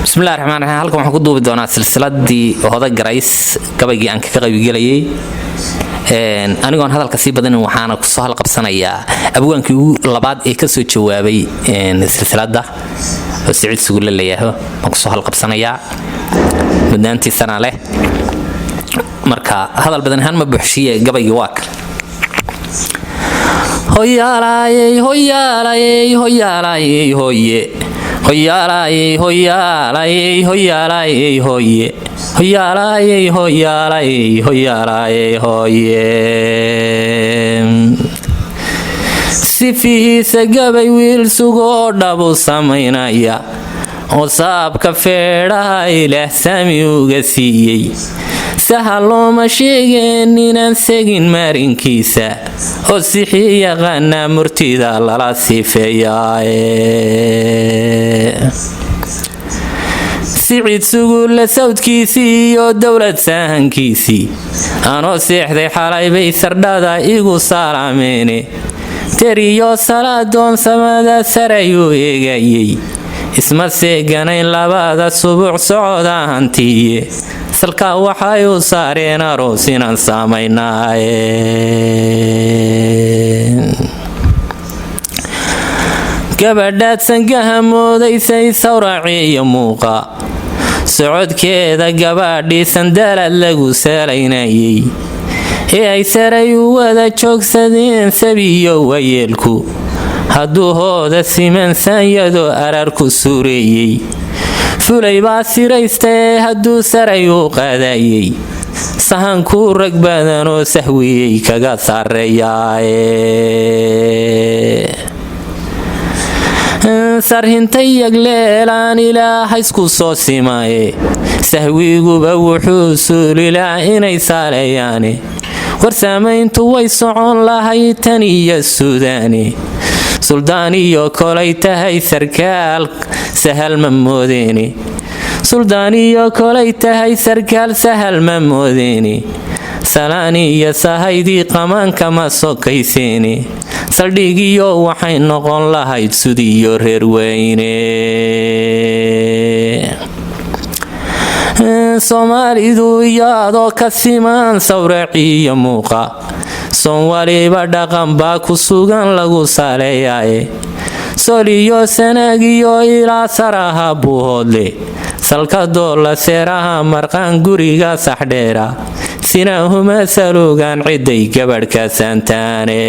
بسم الله الرحمن الرحيم halkan waxaan ku duubi doonaa silsiladii hooda garays gabaygi aan ka qaybigelayay anigoon hadalka sii badan waxaana ku soo halqabsanayaa abwaankii ugu labaad ee ka soo jawaabay silsilada oo Saciid Sugulle leeyahay aan ku soo halqabsanayaa mudnaantii sana leh marka hadal badan ahaan ma buuxshiye gabaygi waak hoyaalay hoyaalay hoyaalay hoye hoyaalay hoyaalay hoyaalay hoye hoyaalay hoyaalay hoyaalay hoye sifiisa gabay wiil sugo dhabu samaynaya oo saabka feedhaha ilaah sami uga siiyey sahal looma sheegeen inaan segin maarinkiisa oo sixii yaqaana murtida lala sifeeyaaye Saciid Sugulle sawdkiisii iyo dowlad sahankiisii anoo seexday xalay bay sardhada igu salaameene tiriyo salaadoon samada sarayuu eegayay isma seeganayn labada subuuc socda hantiye salka waxay u saareen aroos inaan samaynaaye gabadhaad sangaha moodaysay sawraciyo muuqa socodkeeda gabadhii sandalad lagu salaynayay ee ay saray u wada joogsadeen sabiyo wayeelku hadduu hooda simansanyado ararku suureeyey fulay baa siraystee hadduu saray u qaadayay sahankuu rag badan oo sahwiyey kaga sarreeyaaye sarhintay yagleelaan ilaahay isku soo simaaye sahwiguba wuxuu suulilaa inay saaleeyaane war saamayntu way socon lahay tan iyo suudaane suldaan iyo kolay tahay sarkaal sahal ma moodeene suldaan iyo kolay tahay sarkaal sahal ma moodeene salaan iyo sahaydii qamaanka ma sokayseene saldhigiyo waxay noqon lahayd sudiyo reer weyne Soomaalidu iyadoo ka siman sawraciyo muuqa Soomaaliba dhaqan baa ku sugan lagu saleeyaye soliyo sanaagiyo ilaa saraha buuhoodle salka doola seeraha marqaan guriga saxdheera sinahuma salugan ciday gabadhka santaane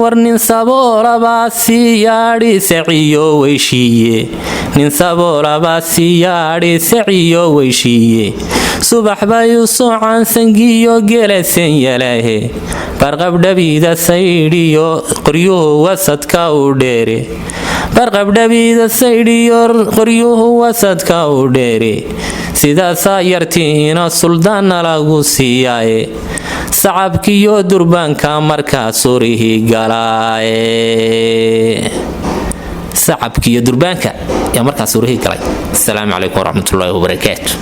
war nin saboolaba siyaadhi saciyo weyshiiye nin saboolaba siyaadhi saciyo weyshiiye subax bay u socon sangiyo gelasan yalahe barqabdhabida saydhiyo qoryuhu wasadka u dheere barqabdhabida saydhiyo qoryuhu wasadka u dheere sidaasaa yartiina suldaanna lagu siiyaaye sacabkiyo durbaanka markaa surihii galaaye sacabkiyo durbaanka yaa markaa surihii galay. Assalaamu calaykum waraxmatullaahi wabarakaatu.